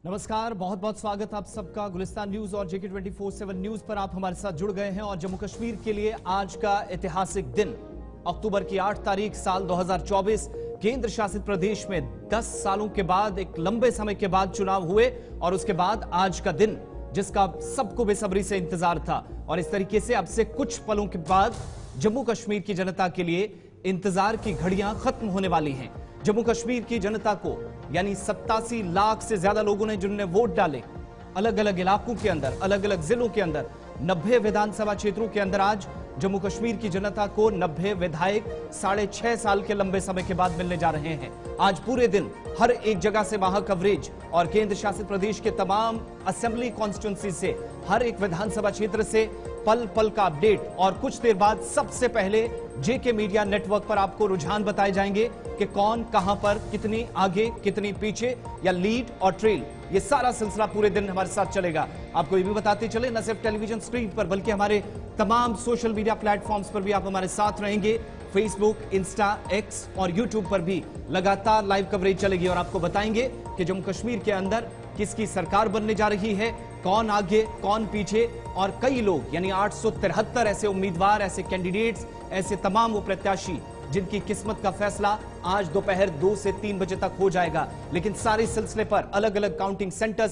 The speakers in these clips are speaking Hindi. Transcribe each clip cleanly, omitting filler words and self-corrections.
नमस्कार, बहुत बहुत स्वागत आप सबका गुलिस्तान न्यूज और जेके 24/7 न्यूज पर आप हमारे साथ जुड़ गए हैं। और जम्मू कश्मीर के लिए आज का ऐतिहासिक दिन अक्टूबर की 8 तारीख साल 2024, केंद्र शासित प्रदेश में 10 सालों के बाद एक लंबे समय के बाद चुनाव हुए और उसके बाद आज का दिन जिसका सबको बेसब्री से इंतजार था। और इस तरीके से अब से कुछ पलों के बाद जम्मू कश्मीर की जनता के लिए इंतजार की घड़ियां खत्म होने वाली हैं। जम्मू कश्मीर की जनता को यानी 87 लाख से ज्यादा लोगों ने जिन्होंने वोट डाले अलग अलग इलाकों के अंदर, अलग अलग जिलों के अंदर, 90 विधानसभा क्षेत्रों के अंदर आज जम्मू कश्मीर की जनता को 90 विधायक 6.5 साल के लंबे समय के बाद मिलने जा रहे हैं। आज पूरे दिन हर एक जगह से वहां कवरेज और केंद्र शासित प्रदेश के तमाम असेंबली कॉन्स्टिट्यूंसी से, हर एक विधानसभा क्षेत्र से पल पल का अपडेट। और कुछ देर बाद सबसे पहले जेके मीडिया नेटवर्क पर आपको रुझान बताए जाएंगे कि कौन कहां पर, कितनी आगे, कितनी पीछे या लीड और ट्रेल, ये सारा सिलसिला पूरे दिन हमारे साथ चलेगा। आपको ये भी बताते चले, न सिर्फ टेलीविजन स्क्रीन पर बल्कि हमारे तमाम सोशल मीडिया प्लेटफॉर्म्स पर भी आप हमारे साथ रहेंगे। फेसबुक, इंस्टा, एक्स और यूट्यूब पर भी लगातार लाइव कवरेज चलेगी और आपको बताएंगे कि जम्मू कश्मीर के अंदर किसकी सरकार बनने जा रही है, कौन आगे कौन पीछे। और कई लोग यानी 873 ऐसे उम्मीदवार, ऐसे कैंडिडेट्स, ऐसे तमाम वो प्रत्याशी जिनकी किस्मत का फैसला आज दोपहर 2 से 3 बजे तक हो जाएगा। लेकिन सारे सिलसिले पर अलग अलग काउंटिंग सेंटर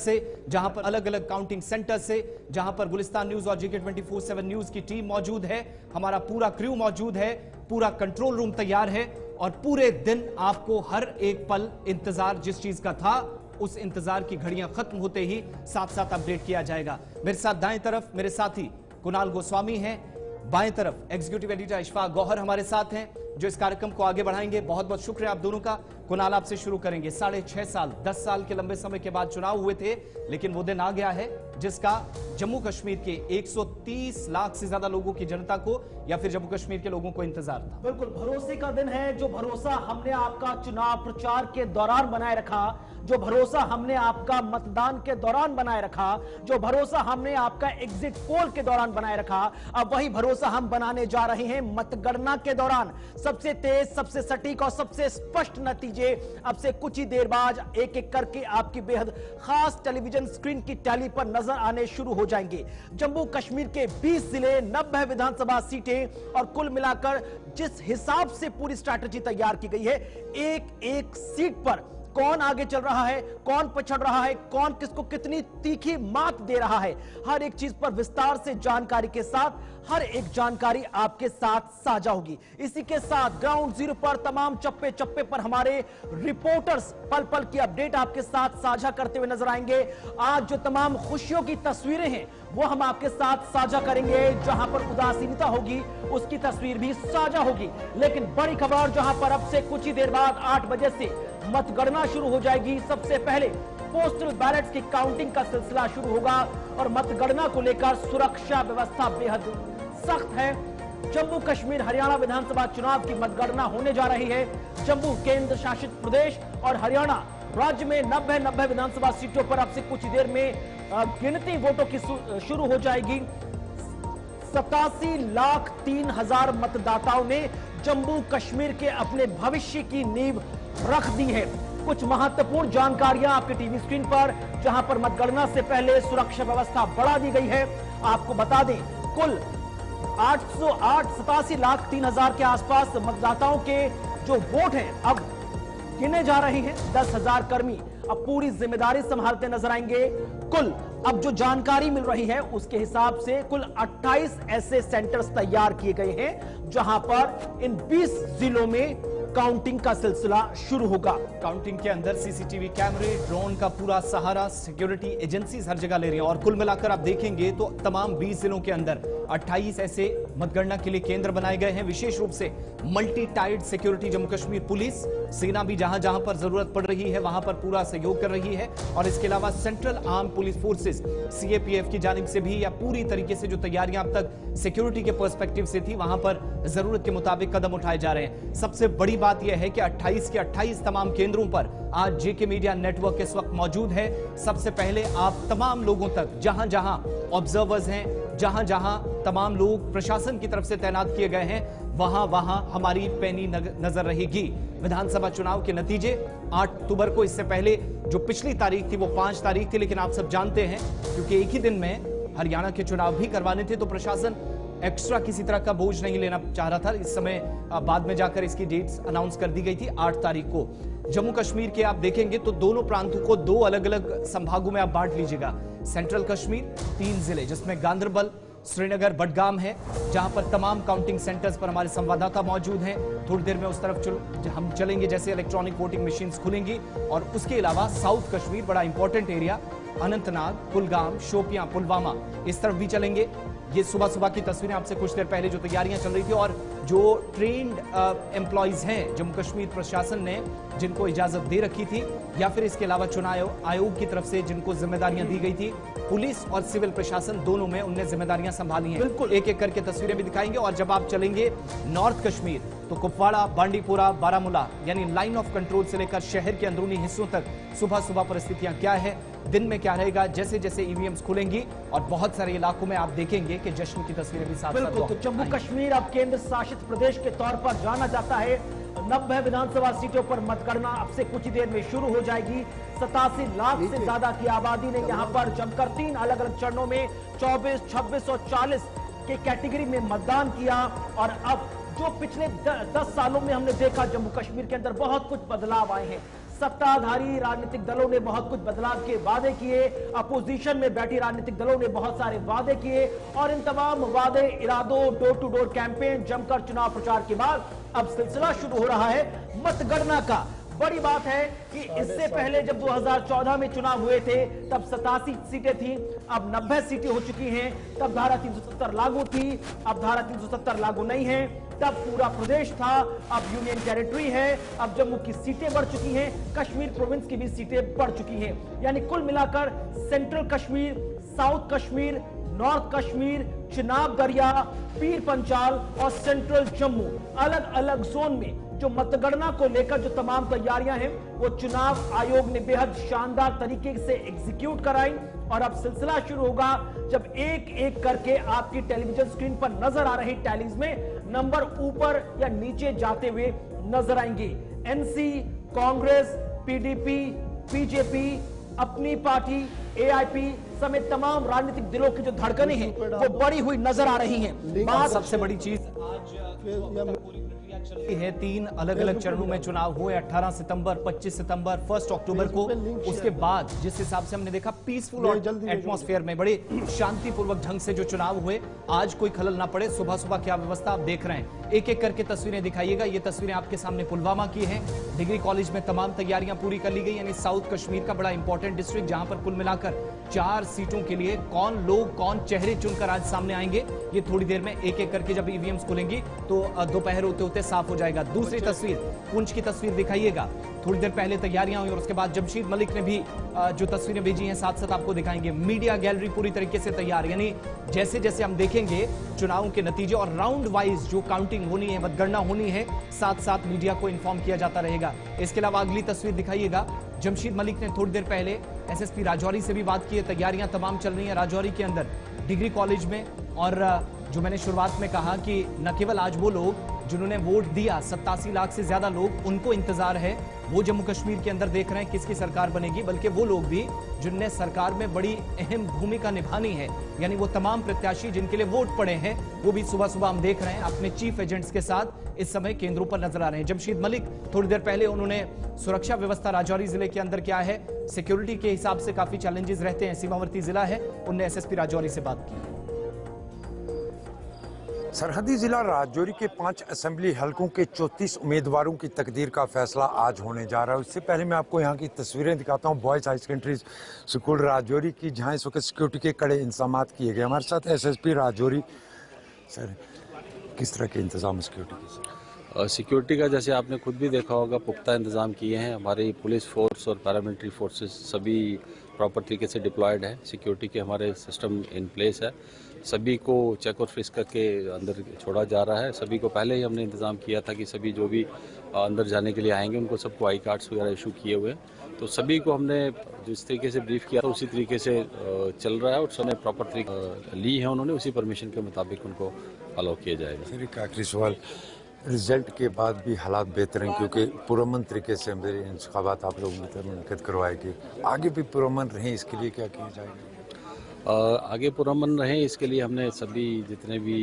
से, जहां पर गुलिस्तान न्यूज और जेके 24/7 न्यूज की टीम मौजूद है, हमारा पूरा क्रू मौजूद है, पूरा कंट्रोल रूम तैयार है और पूरे दिन आपको हर एक पल इंतजार जिस चीज का था उस इंतजार की घड़ियां खत्म होते ही साथ साथ अपडेट किया जाएगा। मेरे साथ दाएं तरफ मेरे साथी कुणाल गोस्वामी हैं, बाएं तरफ एग्जीक्यूटिव एडिटर इशफाक गौहर हमारे साथ हैं जो इस कार्यक्रम को आगे बढ़ाएंगे। बहुत बहुत शुक्रिया आप दोनों का। कुणाल, आपसे शुरू करेंगे। 6.5 साल, 10 साल के लंबे समय के बाद चुनाव हुए थे, लेकिन वो दिन आ गया है जिसका जम्मू कश्मीर के 130 लाख से ज्यादा लोगों की जनता को या फिर जम्मू कश्मीर के लोगों को इंतजार था। बिल्कुल भरोसे का दिन है। जो भरोसा हमने आपका चुनाव प्रचार के दौरान बनाए रखा, जो भरोसा हमने आपका मतदान के दौरान बनाए रखा, जो भरोसा हमने आपका एग्जिट पोल के दौरान बनाए रखा, अब वही भरोसा हम बनाने जा रहे हैं मतगणना के दौरान। सबसे तेज, सबसे सटीक और सबसे स्पष्ट नतीजे अब से कुछ ही देर बाद एक एक करके आपकी बेहद खास टेलीविजन स्क्रीन की टैली पर नजर आने शुरू हो जाएंगे। जम्मू कश्मीर के 20 जिले, 90 विधानसभा सीटें और कुल मिलाकर जिस हिसाब से पूरी स्ट्रैटेजी तैयार की गई है, एक एक सीट पर कौन आगे चल रहा है, कौन पछड़ रहा है, कौन किसको कितनी तीखी मात दे रहा है, हर एक चीज पर विस्तार से जानकारी के साथ हर एक जानकारी आपके साथ साझा होगी। इसी के साथ ग्राउंड जीरो पर तमाम चप्पे चप्पे पर हमारे रिपोर्टर्स पल पल की अपडेट आपके साथ साझा करते हुए नजर आएंगे। आज जो तमाम खुशियों की तस्वीरें हैं वो हम आपके साथ साझा करेंगे। जहां पर उदासीनता होगी उसकी तस्वीर भी साझा होगी। लेकिन बड़ी खबर, जहां पर अब से कुछ ही देर बाद 8 बजे से मतगणना शुरू हो जाएगी। सबसे पहले पोस्टल बैलेट्स की काउंटिंग का सिलसिला शुरू होगा और मतगणना को लेकर सुरक्षा व्यवस्था बेहद सख्त है। जम्मू कश्मीर हरियाणा विधानसभा चुनाव की मतगणना होने जा रही है। जम्मू केंद्र शासित प्रदेश और हरियाणा राज्य में 90 विधानसभा सीटों पर अब से कुछ ही देर में गिनती वोटों की शुरू हो जाएगी। 87,03,000 मतदाताओं ने जम्मू कश्मीर के अपने भविष्य की नींव रख दी है। कुछ महत्वपूर्ण जानकारियां आपके टीवी स्क्रीन पर, जहां पर मतगणना से पहले सुरक्षा व्यवस्था बढ़ा दी गई है। आपको बता दें, कुल 87,03,000 के आसपास मतदाताओं के जो वोट हैं अब गिने जा रहे हैं। 10,000 कर्मी अब पूरी जिम्मेदारी संभालते नजर आएंगे। कुल अब जो जानकारी मिल रही है उसके हिसाब से कुल 28 ऐसे सेंटर्स तैयार किए गए हैं जहां पर इन 20 जिलों में काउंटिंग का सिलसिला शुरू होगा। काउंटिंग के अंदर सीसीटीवी कैमरे, ड्रोन का पूरा सहारा, सिक्योरिटी एजेंसीज हर जगह ले रही हैं। और कुल मिलाकर आप देखेंगे तो तमाम 20 जिलों के अंदर 28 ऐसे मतगणना के लिए केंद्र बनाए गए हैं। विशेष रूप से multi tier security Jammu Kashmir police, सेना भी जहां जहां पर जरूरत पड़ रही है वहां पर पूरा सहयोग कर रही है। और इसके अलावा central arm police forces CAPF की जानिब से भी या पूरी तरीके से जो तैयारियां अब तक सिक्योरिटी के पर्सपेक्टिव से थी वहां पर जरूरत के मुताबिक कदम उठाए जा रहे हैं। सबसे बड़ी बात यह है कि 28 के 28 तमाम केंद्रों पर आज जेके मीडिया नेटवर्क इस वक्त मौजूद है। सबसे पहले आप तमाम लोगों तक, जहां जहां ऑब्जर्वर्स हैं, जहां जहां तमाम लोग प्रशासन की तरफ से तैनात किए गए हैं, वहां वहां हमारी पैनी नजर रहेगी। विधानसभा चुनाव के नतीजे 8 अक्टूबर को, इससे पहले जो पिछली तारीख थी वो 5 तारीख थी, लेकिन आप सब जानते हैं क्योंकि एक ही दिन में हरियाणा के चुनाव भी करवाने थे तो प्रशासन एक्स्ट्रा किसी तरह का बोझ नहीं लेना चाह रहा था। इस समय बाद में जाकर इसकी डेट्स अनाउंस कर दी गई थी 8 तारीख को। जम्मू कश्मीर के आप देखेंगे तो दोनों प्रांतों को 2 अलग अलग संभागों में आप बांट लीजिएगा। सेंट्रल कश्मीर 3 जिले जिसमें गांदरबल, श्रीनगर, बडगाम है, जहां पर तमाम काउंटिंग सेंटर्स पर हमारे संवाददाता मौजूद हैं। थोड़ी देर में उस तरफ हम चलेंगे जैसे इलेक्ट्रॉनिक वोटिंग मशीन्स खुलेंगी। और उसके अलावा साउथ कश्मीर, बड़ा इंपॉर्टेंट एरिया, अनंतनाग, कुलगाम, शोपियां, पुलवामा, इस तरफ भी चलेंगे। ये सुबह सुबह की तस्वीरें आपसे कुछ देर पहले जो तैयारियां चल रही थी और जो ट्रेन्ड एम्प्लॉइज हैं जम्मू कश्मीर प्रशासन ने जिनको इजाजत दे रखी थी, या फिर इसके अलावा चुनाव आयोग की तरफ से जिनको जिम्मेदारियां दी गई थी, पुलिस और सिविल प्रशासन दोनों में उनने जिम्मेदारियां संभाली हैं। बिल्कुल एक एक करके तस्वीरें भी दिखाएंगे। और जब आप चलेंगे नॉर्थ कश्मीर तो कुपवाड़ा, बांडीपुरा, बारामूला यानी लाइन ऑफ कंट्रोल से लेकर शहर के अंदरूनी हिस्सों तक सुबह सुबह परिस्थितियां क्या है, दिन में क्या रहेगा, जैसे जैसे ईवीएम्स खुलेंगी और बहुत सारे इलाकों में आप देखेंगे कि जश्न की तस्वीरें भी साथ साथ। बिल्कुल, तो जम्मू कश्मीर अब केंद्र शासित प्रदेश के तौर पर जाना जाता है। 90 विधानसभा सीटों पर मतगणना अब से कुछ ही देर में शुरू हो जाएगी। 87 लाख से ज्यादा की आबादी ने यहाँ पर जमकर 3 अलग अलग चरणों में 24, 26 और 40 के कैटेगरी में मतदान किया। और अब जो पिछले 10 सालों में हमने देखा जम्मू कश्मीर के अंदर बहुत कुछ बदलाव आए हैं। सत्ताधारी राजनीतिक दलों ने बहुत कुछ बदलाव के वादे किए, अपोजिशन में बैठी राजनीतिक दलों ने बहुत सारे वादे किए और इन तमाम वादे, इरादों, डोर टू डोर कैंपेन, जमकर चुनाव प्रचार के बाद अब सिलसिला शुरू हो रहा है मतगणना का। बड़ी बात है कि इससे पहले जब 2014 में चुनाव हुए थे तब 87 सीटें थी, अब 90 सीटें हो चुकी हैं। तब धारा 370 लागू थी, अब धारा 370 लागू नहीं है। तब पूरा प्रदेश था, अब यूनियन टेरिटरी है। अब जम्मू की सीटें बढ़ चुकी हैं, कश्मीर प्रोविंस की भी सीटें बढ़ चुकी हैं। यानी कुल मिलाकर central Kashmir, south Kashmir, north Kashmir, Chenab दरिया, पीर पंचाल और सेंट्रल जम्मू, अलग अलग जोन में जो मतगणना को लेकर जो तमाम तैयारियां हैं वो चुनाव आयोग ने बेहद शानदार तरीके से एग्जीक्यूट कराई। और अब सिलसिला शुरू होगा जब एक एक करके आपकी टेलीविजन स्क्रीन पर नजर आ रही टैलीज में नंबर ऊपर या नीचे जाते हुए नजर आएंगे। एनसी, कांग्रेस, पीडीपी, बीजेपी, अपनी पार्टी, एआईपी समेत तमाम राजनीतिक दलों की जो धड़कनें हैं वो बढ़ी हुई नजर आ रही हैं। सबसे बड़ी चीज आज है 3 अलग अलग चरणों में चुनाव हुए। 18 सितंबर, 25 सितंबर, 1 अक्टूबर को। उसके बाद जिस हिसाब से हमने देखा पीसफुल और एटमॉस्फेयर में बड़े शांतिपूर्वक ढंग से जो चुनाव हुए, आज कोई खलल ना पड़े। सुबह सुबह क्या व्यवस्था आप देख रहे हैं, एक एक करके तस्वीरें दिखाइएगा। ये तस्वीरें आपके सामने पुलवामा की हैं। डिग्री कॉलेज में तमाम तैयारियां पूरी कर ली गई, यानी साउथ कश्मीर का बड़ा इंपॉर्टेंट डिस्ट्रिक्ट जहां पर कुल मिलाकर 4 सीटों के लिए कौन लोग, कौन चेहरे चुनकर आज सामने आएंगे, ये थोड़ी देर में एक एक करके जब ईवीएम्स खुलेंगी तो दोपहर होते होते साफ हो जाएगा। दूसरी तस्वीर पुंछ की तस्वीर दिखाइएगा। थोड़ी देर पहले तैयारियां हुई और उसके बाद जमशेद मलिक ने भी जो तस्वीरें भेजी हैं साथ साथ आपको दिखाएंगे। मीडिया गैलरी पूरी तरीके से तैयार, यानी जैसे जैसे हम देखेंगे चुनाव के नतीजे और राउंड वाइज जो काउंटिंग होनी है, मतगणना होनी है, साथ साथ मीडिया को इन्फॉर्म किया जाता रहेगा। इसके अलावा अगली तस्वीर दिखाइएगा। जमशेद मलिक ने थोड़ी देर पहले एसएसपी राजौरी से भी बात की है। तैयारियां तमाम चल रही हैं राजौरी के अंदर डिग्री कॉलेज में। और जो मैंने शुरुआत में कहा कि न केवल आज वो लोग जिन्होंने वोट दिया, 87 लाख से ज्यादा लोग, उनको इंतजार है, वो जम्मू कश्मीर के अंदर देख रहे हैं किसकी सरकार बनेगी, बल्कि वो लोग भी जिनने सरकार में बड़ी अहम भूमिका निभानी है, यानी वो तमाम प्रत्याशी जिनके लिए वोट पड़े हैं, वो भी सुबह सुबह हम देख रहे हैं अपने चीफ एजेंट्स के साथ इस समय केंद्रों पर नजर आ रहे हैं। जमशेद मलिक थोड़ी देर पहले उन्होंने सुरक्षा व्यवस्था राजौरी जिले के अंदर क्या है, सिक्योरिटी के हिसाब से काफी चैलेंजेस रहते हैं, सीमावर्ती जिला है, उनने एसएसपी राजौरी से बात की। सरहदी जिला राजौरी के 5 असेंबली हलकों के 34 उम्मीदवारों की तकदीर का फैसला आज होने जा रहा है। उससे पहले मैं आपको यहाँ की तस्वीरें दिखाता हूँ boys high secondary school Rajouri की, जहाँ इस वक्त सिक्योरिटी के कड़े इंतजाम किए गए। हमारे साथ एसएसपी राजौरी। सर, किस तरह के इंतजाम सिक्योरिटी के? सिक्योरिटी का जैसे आपने खुद भी देखा होगा, पुख्ता इंतजाम किए हैं। हमारी पुलिस फोर्स और पैरामिलिट्री फोर्सेस सभी प्रॉपर तरीके से डिप्लॉयड है। सिक्योरिटी के हमारे सिस्टम इन प्लेस है। सभी को चेक और फ्रिस्क करके अंदर छोड़ा जा रहा है। सभी को पहले ही हमने इंतज़ाम किया था कि सभी जो भी अंदर जाने के लिए आएंगे उनको सबको आई कार्ड्स वगैरह इशू किए हुए हैं। तो सभी को हमने जिस तरीके से ब्रीफ किया था उसी तरीके से चल रहा है और सबने प्रॉपर तरीके ली है उन्होंने, उसी परमिशन के मुताबिक उनको अलाउ किया जाएगा। फिर एक आखिरी सवाल, रिजल्ट के बाद भी हालात बेहतर हैं क्योंकि पुरअमन तरीके से इंतखाबात आप लोगों की तरफ मुनक़िद करवाएगी, आगे भी पुरअमन रहें इसके लिए क्या किया जाएगा? आगे पुरअमन रहें इसके लिए हमने सभी जितने भी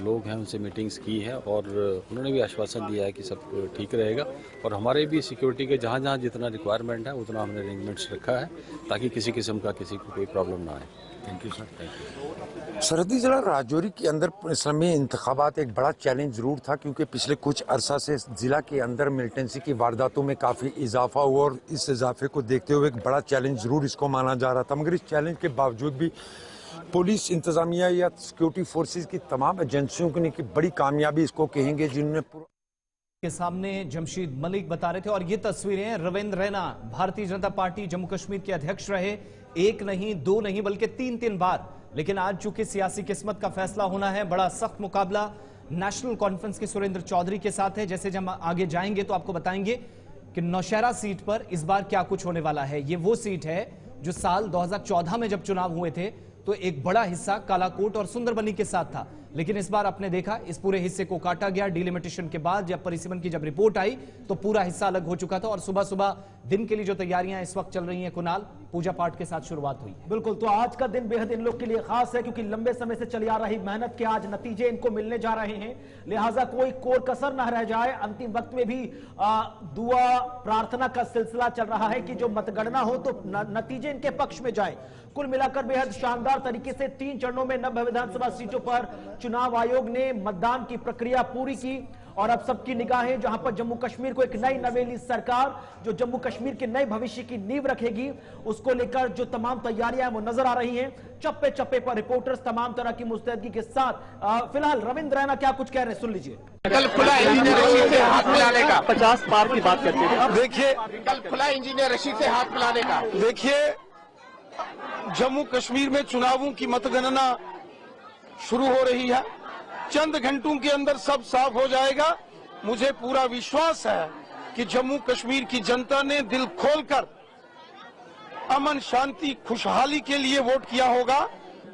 लोग हैं उनसे मीटिंग्स की है और उन्होंने भी आश्वासन दिया है कि सब ठीक रहेगा और हमारे भी सिक्योरिटी के जहाँ जहाँ जितना रिक्वायरमेंट है उतना हमने अरेंजमेंट्स रखा है ताकि किसी किस्म का किसी को कोई प्रॉब्लम ना आए। Thank you sir. Thank you. सरहदी जिला राजौरी के अंदर इस्लामी इंतखाबात एक बड़ा चैलेंज जरूर था क्योंकि पिछले कुछ अरसा से जिला के अंदर मिलिटेंसी की वारदातों में काफ़ी इजाफा हुआ और इस इजाफे को देखते हुए एक बड़ा चैलेंज जरूर इसको माना जा रहा था, मगर इस चैलेंज के बावजूद भी पुलिस इंतजामिया या सिक्योरिटी फोर्सेज की तमाम एजेंसियों की बड़ी कामयाबी इसको कहेंगे जिन्होंने के सामने जमशीद मलिक बता रहे थे। और ये तस्वीरें रविंद्र रैना भारतीय जनता पार्टी जम्मू कश्मीर के अध्यक्ष रहे, एक नहीं दो नहीं बल्कि तीन बार, लेकिन आज चूंकि सियासी किस्मत का फैसला होना है, बड़ा सख्त मुकाबला नेशनल कॉन्फ्रेंस के सुरेंद्र चौधरी के साथ है। जैसे जब आगे जाएंगे तो आपको बताएंगे कि नौशहरा सीट पर इस बार क्या कुछ होने वाला है। ये वो सीट है जो साल 2014 में जब चुनाव हुए थे तो एक बड़ा हिस्सा कालाकोट और सुंदरबनी के साथ था, लेकिन इस बार आपने देखा इस पूरे हिस्से को काटा गया। डिलिमिटेशन के बाद जब परिसीमन की जब रिपोर्ट आई तो पूरा हिस्सा अलग हो चुका था और सुबह सुबह दिन के लिए जो तैयारियां इस वक्त चल रही हैं कुणाल, पूजा पाठ के साथ शुरुआत हुई। बिल्कुल, तो आज का दिन बेहद इन लोग के लिए खास है क्योंकि लंबे समय से चली आ रही मेहनत के आज नतीजे इनको मिलने जा रहे हैं, लिहाजा कोई कोर कसर न रह जाए। अंतिम वक्त में भी दुआ प्रार्थना का सिलसिला चल रहा है कि जो मतगणना हो तो नतीजे इनके पक्ष में जाए। कुल मिलाकर बेहद शानदार तरीके से 3 चरणों में 90 विधानसभा सीटों पर चुनाव आयोग ने मतदान की प्रक्रिया पूरी की और अब सबकी निगाहें जहां पर जम्मू कश्मीर को एक नई नवेली सरकार जो जम्मू कश्मीर के नए भविष्य की नींव रखेगी उसको लेकर जो तमाम तैयारियां हैं वो नजर आ रही हैं। चप्पे चप्पे पर रिपोर्टर्स तमाम तरह की मुस्तैदगी के साथ फिलहाल रविंद्र रैना क्या कुछ कह रहे हैं, सुन लीजिए। कल खुला इंजीनियर रशीद से हाथ मिलाने का 50 पार की बात करते थे। देखिए, कल खुला इंजीनियर रशीद से हाथ मिलाने का। देखिए, जम्मू कश्मीर में चुनावों की मतगणना शुरू हो रही है, चंद घंटों के अंदर सब साफ हो जाएगा। मुझे पूरा विश्वास है कि जम्मू कश्मीर की जनता ने दिल खोलकर अमन शांति खुशहाली के लिए वोट किया होगा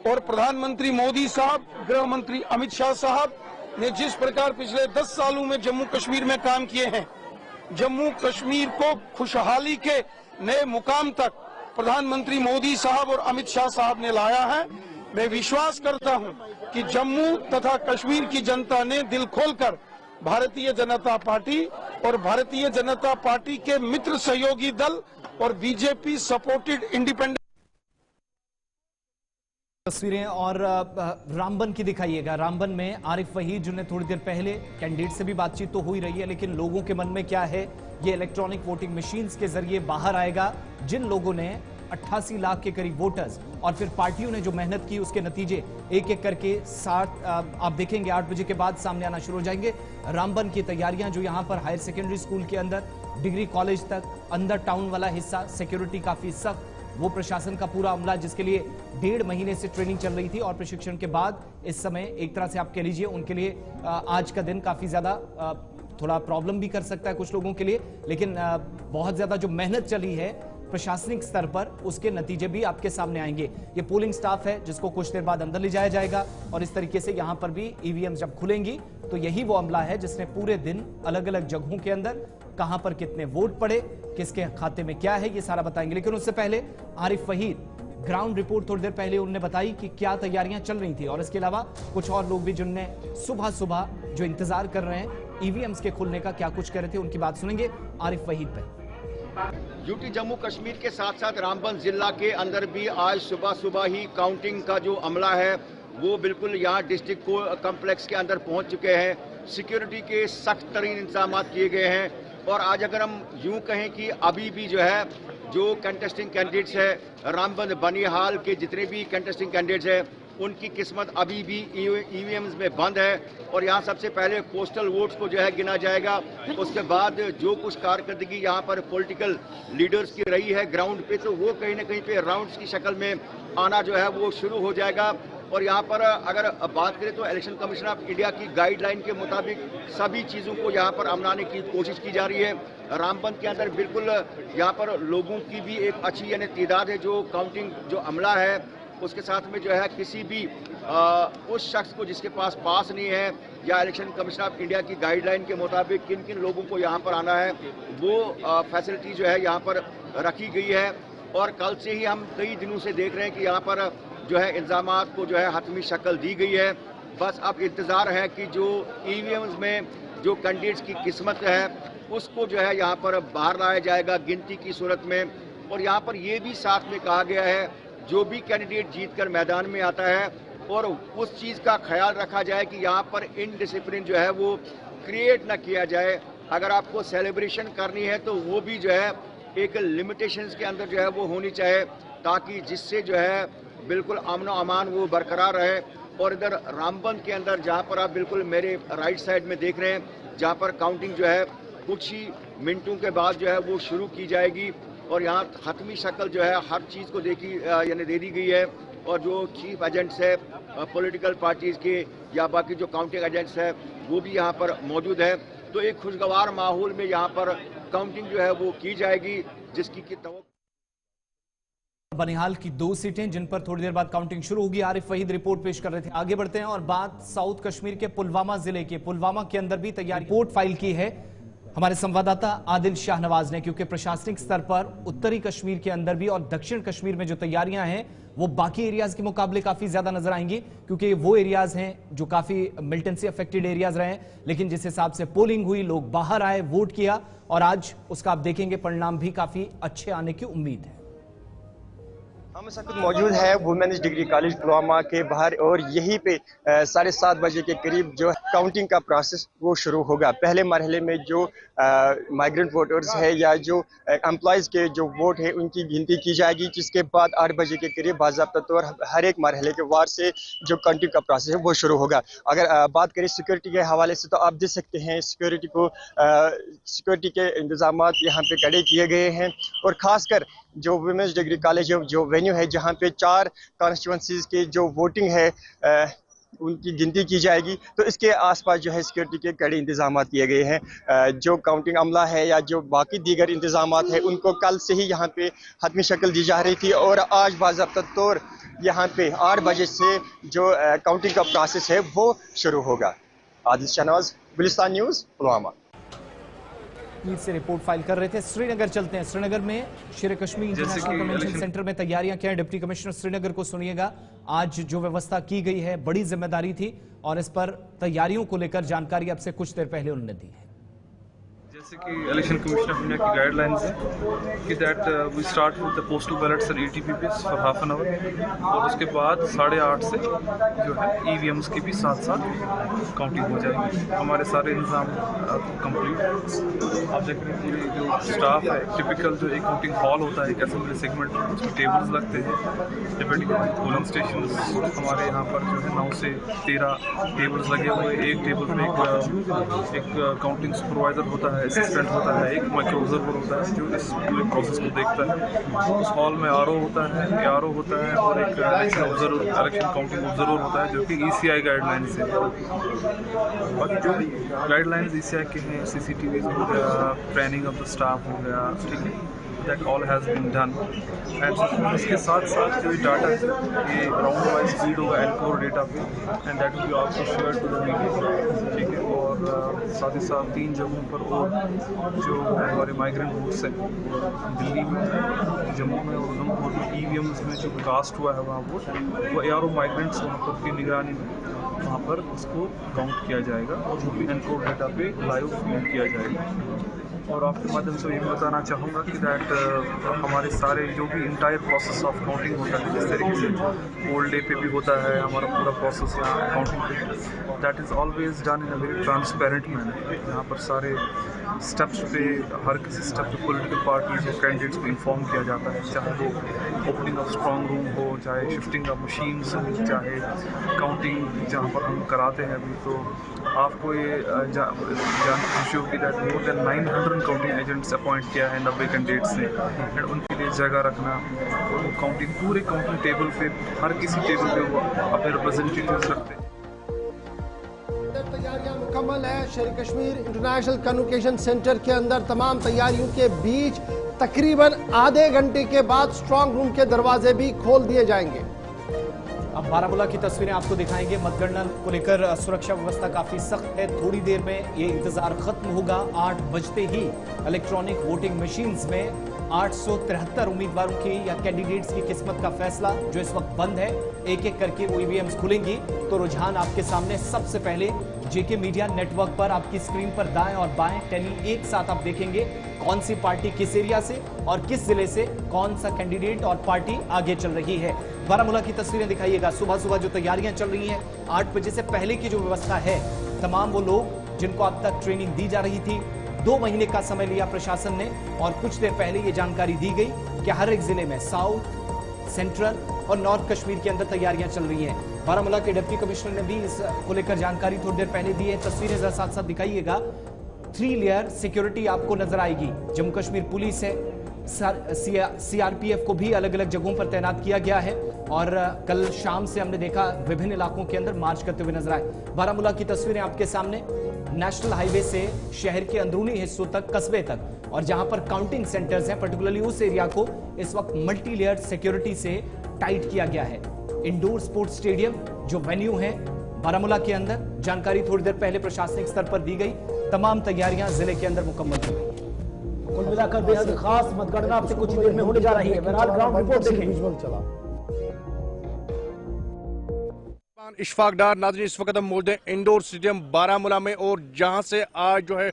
और प्रधानमंत्री मोदी साहब, गृह मंत्री अमित शाह साहब ने जिस प्रकार पिछले 10 सालों में जम्मू कश्मीर में काम किए हैं, जम्मू कश्मीर को खुशहाली के नए मुकाम तक प्रधानमंत्री मोदी साहब और अमित शाह साहब ने लाया है। मैं विश्वास करता हूं कि जम्मू तथा कश्मीर की जनता ने दिल खोलकर भारतीय जनता पार्टी और भारतीय जनता पार्टी के मित्र सहयोगी दल और बीजेपी सपोर्टेड इंडिपेंडेंट तस्वीरें और रामबन की दिखाइएगा। रामबन में आरिफ वहीद जिन्हें थोड़ी देर पहले कैंडिडेट से भी बातचीत तो हो ही रही है, लेकिन लोगों के मन में क्या है ये इलेक्ट्रॉनिक वोटिंग मशीन्स के जरिए बाहर आएगा। जिन लोगों ने 88 लाख के करीब वोटर्स और फिर पार्टियों ने जो मेहनत की उसके नतीजे एक एक करके 60 आप देखेंगे 8 बजे के बाद सामने आना शुरू हो जाएंगे। रामबन की तैयारियां जो यहां पर हायर सेकेंडरी स्कूल के अंदर, डिग्री कॉलेज तक, अंदर टाउन वाला हिस्सा, सिक्योरिटी काफी सख्त, वो प्रशासन का पूरा अमला जिसके लिए 1.5 महीने से ट्रेनिंग चल रही थी और प्रशिक्षण के बाद इस समय एक तरह से आप कह लीजिए उनके लिए आज का दिन काफी ज्यादा थोड़ा प्रॉब्लम भी कर सकता है कुछ लोगों के लिए, लेकिन बहुत ज्यादा जो मेहनत चली है प्रशासनिक स्तर पर उसके नतीजे भी आपके सामने आएंगे। ये पोलिंग स्टाफ है जिसको कुछ देर बाद अंदर ले जाया जाएगा और इस तरीके से यहां पर भी ईवीएम जब खुलेंगी तो यही वो अमला है जिसने पूरे दिन अलग अलग जगहों के अंदर कहां पर कितने वोट पड़े, किसके खाते में क्या है, ये सारा बताएंगे। लेकिन उससे पहले आरिफ वहीद ग्राउंड रिपोर्ट थोड़ी देर पहले उन्होंने बताई कि क्या तैयारियां चल रही थी और इसके अलावा कुछ और लोग भी जिनने सुबह सुबह जो इंतजार कर रहे हैं ईवीएम्स के खुलने का क्या कुछ कर रहे थे, उनकी बात सुनेंगे आरिफ वहीद पे। यूटी जम्मू कश्मीर के साथ साथ रामबन जिला के अंदर भी आज सुबह सुबह ही काउंटिंग का जो अमला है वो बिल्कुल यहाँ डिस्ट्रिक्ट को कॉम्प्लेक्स के अंदर पहुंच चुके हैं। सिक्योरिटी के सख्त तरीन इंतजाम किए गए हैं और आज अगर हम यूं कहें कि अभी भी जो है जो कंटेस्टिंग कैंडिडेट्स है रामबन बनिहाल के जितने भी कंटेस्टिंग कैंडिडेट्स हैं उनकी किस्मत अभी भी ईवीएम्स में बंद है और यहाँ सबसे पहले पोस्टल वोट्स को जो है गिना जाएगा। उसके बाद जो कुछ कारकर्दगी यहाँ पर पॉलिटिकल लीडर्स की रही है ग्राउंड पे तो वो कहीं ना कहीं पे राउंड्स की शक्ल में आना जो है वो शुरू हो जाएगा। और यहाँ पर अगर बात करें तो इलेक्शन कमीशन ऑफ इंडिया की गाइडलाइन के मुताबिक सभी चीज़ों को यहाँ पर अपनाने की कोशिश की जा रही है। रामबन के अंदर बिल्कुल यहाँ पर लोगों की भी एक अच्छी यानी तादाद है जो काउंटिंग जो अमला है उसके साथ में जो है किसी भी उस शख्स को जिसके पास नहीं है या इलेक्शन कमीशन ऑफ इंडिया की गाइडलाइन के मुताबिक किन किन लोगों को यहाँ पर आना है वो फैसिलिटी जो है यहाँ पर रखी गई है। और कल से ही हम कई दिनों से देख रहे हैं कि यहाँ पर जो है इंतजामात को जो है हतमी शक्ल दी गई है। बस अब इंतज़ार है कि जो ईवीएम्स में जो कैंडिडेट्स की किस्मत है उसको जो है यहाँ पर बाहर लाया जाएगा गिनती की सूरत में। और यहाँ पर ये भी साथ में कहा गया है जो भी कैंडिडेट जीतकर मैदान में आता है और उस चीज़ का ख्याल रखा जाए कि यहाँ पर इनडिसिप्लिन जो है वो क्रिएट ना किया जाए। अगर आपको सेलिब्रेशन करनी है तो वो भी जो है एक लिमिटेशंस के अंदर जो है वो होनी चाहिए, ताकि जिससे जो है बिल्कुल अमन अमान वो बरकरार रहे। और इधर रामबन के अंदर जहाँ पर आप बिल्कुल मेरे राइट साइड में देख रहे हैं, जहाँ पर काउंटिंग जो है कुछ ही मिनटों के बाद जो है वो शुरू की जाएगी। और यहाँ हतमी शक्ल जो है हर चीज़ को यानी दे दी गई है। और जो चीफ एजेंट्स है पॉलिटिकल पार्टीज़ के या बाकी जो काउंटिंग एजेंट्स है वो भी यहाँ पर मौजूद है। तो एक खुशगवार माहौल में यहाँ पर काउंटिंग जो है वो की जाएगी, जिसकी बनिहाल की 2 सीटें जिन पर थोड़ी देर बाद काउंटिंग शुरू होगी। आरिफ वहीद रिपोर्ट पेश कर रहे थे। आगे बढ़ते हैं और बात साउथ कश्मीर के पुलवामा जिले के पुलवामा के अंदर भी तैयारी रिपोर्ट फाइल की है हमारे संवाददाता आदिल शाहनवाज ने, क्योंकि प्रशासनिक स्तर पर उत्तरी कश्मीर के अंदर भी और दक्षिण कश्मीर में जो तैयारियां हैं वो बाकी एरियाज के मुकाबले काफी ज्यादा नजर आएंगी, क्योंकि वो एरियाज हैं जो काफी मिलिटेंसी अफेक्टेड एरियाज रहे हैं। लेकिन जिस हिसाब से पोलिंग हुई, लोग बाहर आए, वोट किया और आज उसका आप देखेंगे परिणाम भी काफी अच्छे आने की उम्मीद है। हम इस वक्त मौजूद है वुमेन्स डिग्री कॉलेज पुलवामा के बाहर और यहीं पे 7:30 बजे के करीब जो काउंटिंग का प्रोसेस वो शुरू होगा। पहले मरहले में जो माइग्रेंट वोटर्स है या जो एम्प्लॉयज़ के जो वोट है उनकी गिनती की जाएगी, जिसके बाद 8 बजे के करीब बाज़ाब्ता तौर हर एक मरहले के वार से जो काउंटिंग का प्रोसेस है वो शुरू होगा। अगर बात करें सिक्योरिटी के हवाले से तो आप देख सकते हैं सिक्योरिटी के इंतजाम यहाँ पे कड़े किए गए हैं। और ख़ासकर जो वुमेन्स डिग्री कॉलेज जो वेन्यू है जहाँ पे 4 कॉन्स्टिट्यूंसीज के जो वोटिंग है उनकी गिनती की जाएगी, तो इसके आसपास जो है सिक्योरिटी के कड़े इंतजाम किए गए हैं। जो काउंटिंग अमला है या जो बाकी दीगर इंतजाम है उनको कल से ही यहाँ पे हतमी शक्ल दी जा रही थी और आज बाज़ाब्ता तौर यहाँ पे 8 बजे से जो काउंटिंग का प्रोसेस है वो शुरू होगा। आदिल शाहनवाज, गुलिस्तान न्यूज़, पुलवामा से रिपोर्ट फाइल कर रहे थे। श्रीनगर चलते हैं। श्रीनगर में शेर कश्मीर इंटरनेशनल कन्वेंशन सेंटर में तैयारियां क्या है, डिप्टी कमिश्नर श्रीनगर को सुनिएगा। आज जो व्यवस्था की गई है बड़ी जिम्मेदारी थी और इस पर तैयारियों को लेकर जानकारी अब से कुछ देर पहले उन्होंने दी है। जैसे कि इलेक्शन कमीशन ऑफ इंडिया की गाइडलाइंस है कि that we start with the postal ballots and ETPs for half an hour और उसके बाद 8:30 से जो है EVMs की भी साथ साथ काउंटिंग हो जाएगी। हमारे सारे इंतजाम कंप्लीट। आप देख रहे हैं पूरी जो स्टाफ है, टिपिकल जो एक काउंटिंग हॉल होता है एक असेंबली सेगमेंट, उसमें टेबल्स लगते हैं डिपेंडिंग ऑन पोलिंग स्टेशन। हमारे यहाँ पर जो है 9 से 13 टेबल्स लगे हुए। एक टेबल पे एक काउंटिंग सुपरवाइजर होता है, असिस्टेंट होता है, एक माइक्रो ऑब्जर्वर होता है जो इस पूरे प्रोसेस को देखता है। उस हॉल में RO होता है, ARO होता है और एक इलेक्शन काउंटिंग ऑब्जर्वर होता है जो कि ECI गाइडलाइन से है। बाकी जो गाइडलाइंस ECI के हैं, CCTV हो गया, ट्रेनिंग ऑफ द स्टाफ हो गया, ठीक है, that all has been done. And इसके साथ साथ जो डाटा है ये राउंड वाइज फीड होगा एनकोर डेटा पे and that will be also shared to the media, ठीक है। और साथ ही साथ 3 जगहों पर और जो हमारे माइग्रेंट वोट्स हैं दिल्ली में, जम्मू में और उधमपुर में EVMs में जो कास्ट हुआ है वहाँ वोट वो ARO माइग्रेंट्स वहाँ पर की निगरानी में वहाँ पर उसको काउंट किया जाएगा और वो भी एनकोर डेटा पे लाइव फीड किया जाएगा। और आपके माध्यम से ये बताना चाहूँगा कि दैट हमारे सारे जो भी इंटायर प्रोसेस ऑफ काउंटिंग होता है, जिस तरीके से ओल्ड डे पे भी होता है हमारा पूरा प्रोसेस यहाँ काउंटिंग पे, that is always done in a very transparent manner. यहाँ पर सारे स्टेप्स पे हर किसी स्टेप पे पॉलिटिकल पार्टीज और कैंडिडेट्स को इन्फॉर्म किया जाता है, चाहे वो ओपनिंग ऑफ स्ट्रॉन्ग रूम हो, चाहे शिफ्टिंग ऑफ मशीन्स हो, चाहे काउंटिंग जहाँ पर हम कराते हैं अभी। तो आपको ये जान खुशी होगी that more than 900 counting agents appoint किया है 90 कैंडिडेट्स ने एंड उनके लिए जगह रखना और वो काउंटिंग पूरे काउंटिंग टेबल पे हर किसी टेबल पे वो अपने रिप्रेजेंटेटिव्स रखते हैं। तैयारियां मुकम्मल है। शेर कश्मीर इंटरनेशनल कन्वेंशन सेंटर के अंदर तमाम तैयारियों के बीच तकरीबन आधे घंटे के बाद स्ट्रांग रूम के दरवाजे भी खोल दिए जाएंगे। अब बारामूला की तस्वीरें आपको दिखाएंगे। मतगणना को लेकर सुरक्षा व्यवस्था काफी सख्त है। थोड़ी देर में ये इंतजार खत्म होगा। 8 बजते ही इलेक्ट्रॉनिक वोटिंग मशीन्स में 873 उम्मीदवारों की या कैंडिडेट्स की किस्मत का फैसला जो इस वक्त बंद है, एक एक करके वो ईवीएम्स खुलेंगी। तो रुझान आपके सामने सबसे पहले जेके मीडिया नेटवर्क पर आपकी स्क्रीन पर दाएं और बाएं टेली एक साथ आप देखेंगे कौन सी पार्टी किस एरिया से और किस जिले से कौन सा कैंडिडेट और पार्टी आगे चल रही है। बारामूला की तस्वीरें दिखाइएगा। सुबह सुबह जो तैयारियां चल रही हैं, 8 बजे से पहले की जो व्यवस्था है, तमाम वो लोग जिनको अब तक ट्रेनिंग दी जा रही थी, 2 महीने का समय लिया प्रशासन ने और कुछ देर पहले ये जानकारी दी गई कि हर एक जिले में साउथ, सेंट्रल और नॉर्थ कश्मीर के अंदर तैयारियां चल रही हैं। बारामूला के डिप्टी कमिश्नर ने भी इसको लेकर जानकारी थोड़ी देर पहले दी है। तस्वीरें जरा साथ साथ दिखाइएगा। 3 लेयर सिक्योरिटी आपको नजर आएगी। जम्मू कश्मीर पुलिस है, सीआरपीएफ को भी अलग अलग जगहों पर तैनात किया गया है और कल शाम से हमने देखा विभिन्न इलाकों के अंदर मार्च करते हुए नजर आए। बारामूला की तस्वीरें आपके सामने। नेशनल हाईवे से शहर के अंदरूनी हिस्सों तक, कस्बे तक, और जहां पर काउंटिंग सेंटर्स हैं, पर्टिकुलरली उस एरिया को इस वक्त मल्टी लेयर सिक्योरिटी से टाइट किया गया है। इंडोर स्पोर्ट्स स्टेडियम जो वेन्यू है बारामूला के अंदर, जानकारी थोड़ी देर पहले प्रशासनिक स्तर पर दी गई। तमाम तैयारियां जिले के अंदर मुकम्मल हो गई। कुल मिलाकर बेहद खास मतगणना आपसे कुछ देर में होने जा रही है। बहरहाल ग्राउंड रिपोर्ट देखें। इशफाक डार। नाज़रीन, इस वक्त हम मौजूद हैं इंडोर स्टेडियम बारामूला में और जहां से आज जो है